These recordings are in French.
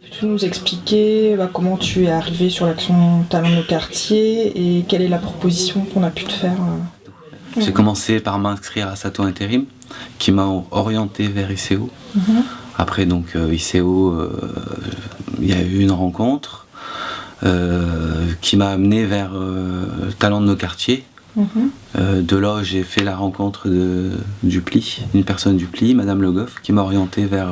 Peux-tu nous expliquer comment tu es arrivé sur l'action Talents de quartier et quelle est la proposition qu'on a pu te faire J'ai commencé par m'inscrire à Sato Intérim, qui m'a orienté vers ICO. Après donc ICO, il y a eu une rencontre qui m'a amené vers Talents de nos quartiers. De là, j'ai fait la rencontre du PLI, une personne du PLI, Madame Le Goff, qui m'a orienté vers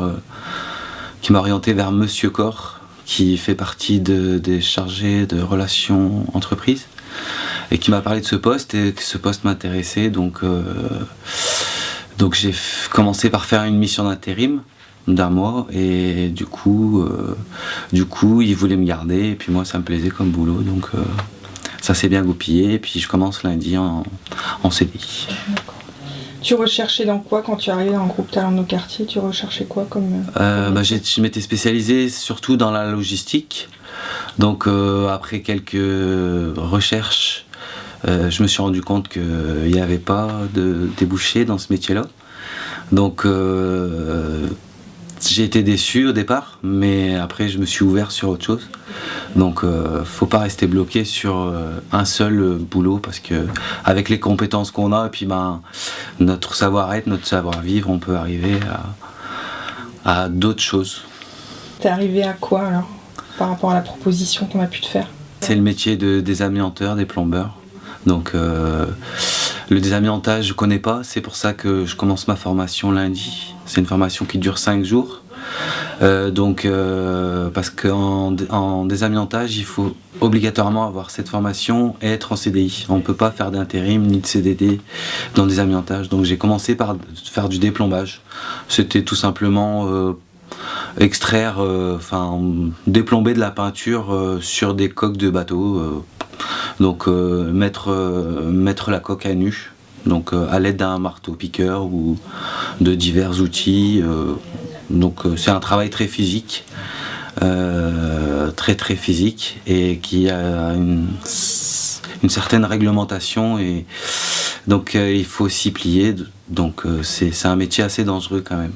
Monsieur Corr, qui fait partie des chargés de relations entreprises, et qui m'a parlé de ce poste, et que ce poste m'intéressait, donc j'ai commencé par faire une mission d'intérim d'un mois, et du coup ils voulaient me garder, et puis moi ça me plaisait comme boulot, donc ça s'est bien goupillé, et puis je commence lundi en CDI. D'accord. Tu recherchais dans quoi quand tu arrivais dans le groupe Talents de nos quartiers? Tu recherchais quoi comme je m'étais spécialisé surtout dans la logistique, donc après quelques recherches, je me suis rendu compte qu'il n'y avait pas de débouché dans ce métier-là, donc j'ai été déçu au départ, mais après je me suis ouvert sur autre chose. Donc faut pas rester bloqué sur un seul boulot, parce que avec les compétences qu'on a et puis notre savoir-être, notre savoir-vivre, on peut arriver à d'autres choses. T'es arrivé à quoi alors par rapport à la proposition qu'on a pu te faire? C'est le métier des amianteurs, des plombeurs. Donc le désamiantage je connais pas, c'est pour ça que je commence ma formation lundi. C'est une formation qui dure 5 jours. Parce qu'en désamiantage, il faut obligatoirement avoir cette formation et être en CDI. On ne peut pas faire d'intérim ni de CDD dans le désamiantage. Donc j'ai commencé par faire du déplombage. C'était tout simplement extraire, déplomber de la peinture sur des coques de bateau. Mettre la coque à nu. Donc à l'aide d'un marteau-piqueur ou de divers outils. C'est un travail très physique, très physique, et qui a une certaine réglementation, et donc il faut s'y plier. Donc c'est un métier assez dangereux quand même.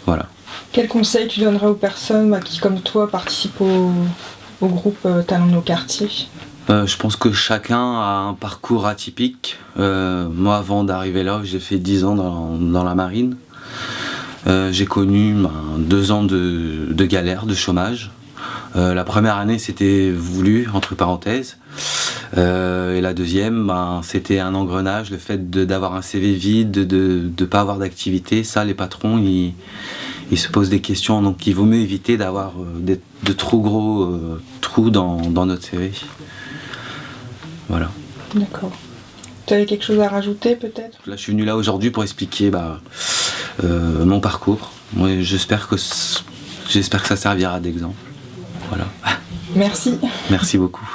Voilà. Quel conseil tu donnerais aux personnes qui, comme toi, participent au groupe Talents de nos quartiers? Je pense que chacun a un parcours atypique. Moi, avant d'arriver là, j'ai fait 10 ans dans la marine. J'ai connu 2 ans de galère, de chômage. La première année, c'était voulu, entre parenthèses. Et la deuxième, c'était un engrenage, le fait d'avoir un CV vide, de ne pas avoir d'activité. Ça, les patrons, ils se posent des questions. Donc il vaut mieux éviter d'avoir de trop gros trous dans notre CV. Voilà. D'accord. Tu avais quelque chose à rajouter peut-être? Là, je suis venu là aujourd'hui pour expliquer mon parcours. Moi, j'espère que ça servira d'exemple. Voilà. Merci. Merci beaucoup.